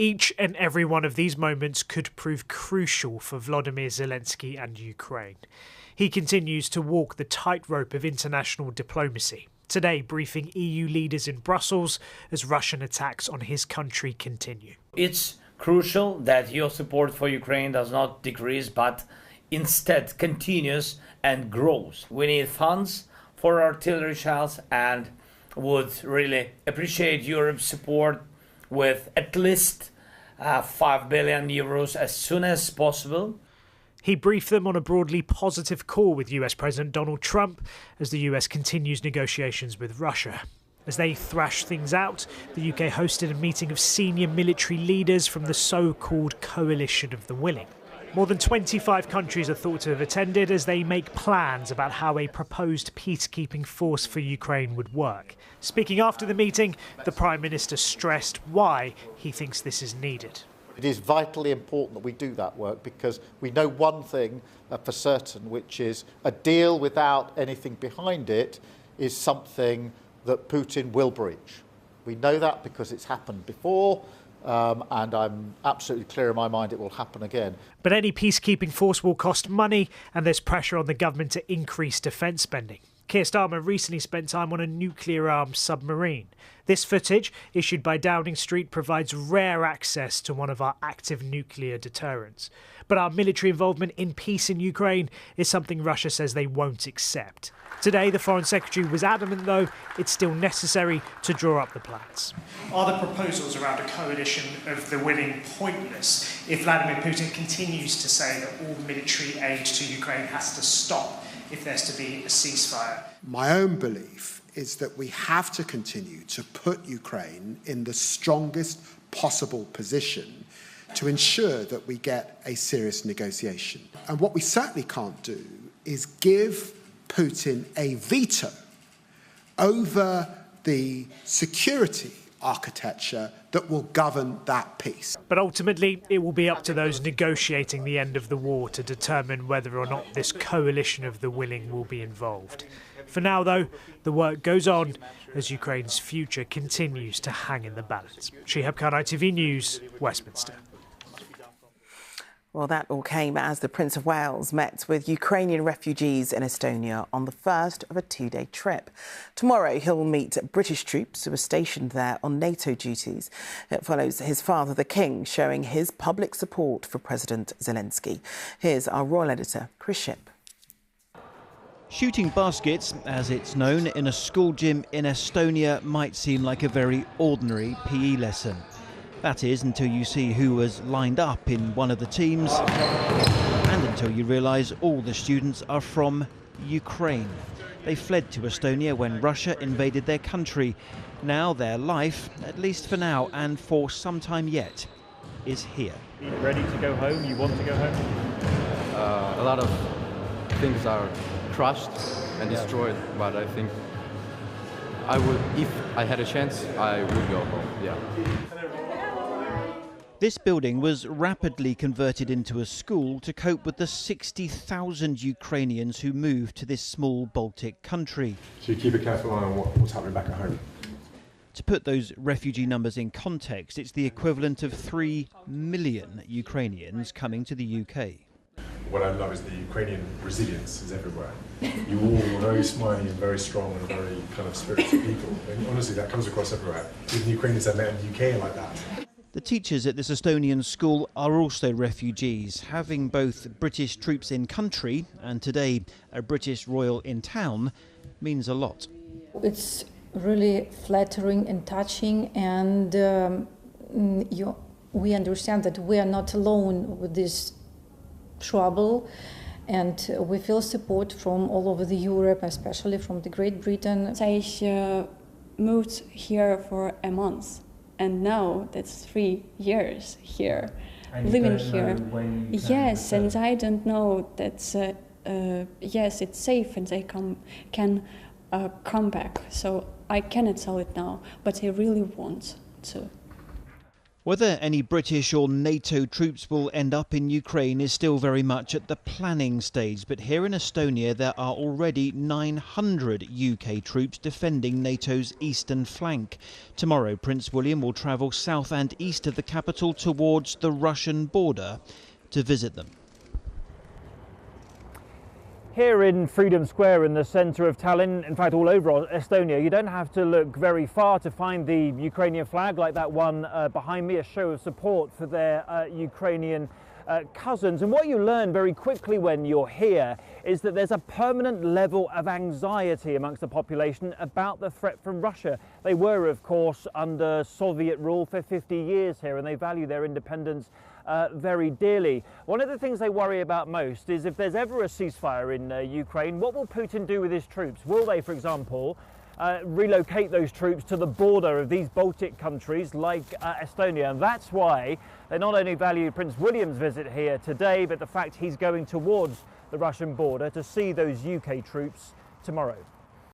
Each and every one of these moments could prove crucial for Volodymyr Zelenskyy and Ukraine. He continues to walk the tightrope of international diplomacy, today briefing EU leaders in Brussels as Russian attacks on his country continue. It's crucial that your support for Ukraine does not decrease, but instead continues and grows. We need funds for artillery shells and would really appreciate Europe's support with at least 5 billion euros as soon as possible. He briefed them on a broadly positive call with US President Donald Trump as the US continues negotiations with Russia. As they thrash things out, the UK hosted a meeting of senior military leaders from the so-called Coalition of the Willing. More than 25 countries are thought to have attended as they make plans about how a proposed peacekeeping force for Ukraine would work. Speaking after the meeting, the Prime Minister stressed why he thinks this is needed. It is vitally important that we do that work because we know one thing for certain, which is a deal without anything behind it is something that Putin will breach. We know that because it's happened before. And I'm absolutely clear in my mind it will happen again. But any peacekeeping force will cost money, and there's pressure on the government to increase defence spending. Keir Starmer recently spent time on a nuclear-armed submarine. This footage, issued by Downing Street, provides rare access to one of our active nuclear deterrents. But our military involvement in peace in Ukraine is something Russia says they won't accept. Today, the Foreign Secretary was adamant, though, it's still necessary to draw up the plans. Are the proposals around a coalition of the willing pointless if Vladimir Putin continues to say that all military aid to Ukraine has to stop if there's to be a ceasefire? My own belief is that we have to continue to put Ukraine in the strongest possible position to ensure that we get a serious negotiation. And what we certainly can't do is give Putin a veto over the security architecture that will govern that peace. But ultimately, it will be up to those negotiating the end of the war to determine whether or not this coalition of the willing will be involved. For now, though, the work goes on as Ukraine's future continues to hang in the balance. Shihab Khan, ITV News, Westminster. Well, that all came as the Prince of Wales met with Ukrainian refugees in Estonia on the first of a two-day trip. Tomorrow, he'll meet British troops who are stationed there on NATO duties. It follows his father, the King, showing his public support for President Zelenskyy. Here's our royal editor, Chris Shipp. Shooting baskets, as it's known, in a school gym in Estonia might seem like a very ordinary PE lesson. That is, until you see who was lined up in one of the teams and until you realise all the students are from Ukraine. They fled to Estonia when Russia invaded their country. Now their life, at least for now and for some time yet, is here. Are you ready to go home? You want to go home? A lot of things are crushed and destroyed, but I think I would, if I had a chance, I would go home, yeah. This building was rapidly converted into a school to cope with the 60,000 Ukrainians who moved to this small Baltic country. So you keep a careful eye on what's happening back at home. To put those refugee numbers in context, it's the equivalent of 3 million Ukrainians coming to the UK. What I love is the Ukrainian resilience is everywhere. You all are very smiley and very strong and very kind of spirited people. And honestly, that comes across everywhere. Even Ukrainians I met in the UK are like that. The teachers at this Estonian school are also refugees. Having both British troops in country and today a British royal in town means a lot. It's really flattering and touching, and we understand that we are not alone with this trouble, and we feel support from all over the Europe, especially from the Great Britain. I moved here for a month, and now that's 3 years here, and living here. Yes, and I don't know that. Yes, it's safe, and they can come back. So I cannot tell it now, but I really want to. Whether any British or NATO troops will end up in Ukraine is still very much at the planning stage, but here in Estonia there are already 900 UK troops defending NATO's eastern flank. Tomorrow Prince William will travel south and east of the capital towards the Russian border to visit them. Here in Freedom Square in the centre of Tallinn, in fact all over Estonia, you don't have to look very far to find the Ukrainian flag like that one behind me, a show of support for their Ukrainian cousins. And what you learn very quickly when you're here is that there's a permanent level of anxiety amongst the population about the threat from Russia. They were, of course, under Soviet rule for 50 years here, and they value their independence very dearly. One of the things they worry about most is if there's ever a ceasefire in Ukraine, what will Putin do with his troops? Will they, for example, relocate those troops to the border of these Baltic countries like Estonia? And that's why they not only value Prince William's visit here today, but the fact he's going towards the Russian border to see those UK troops tomorrow.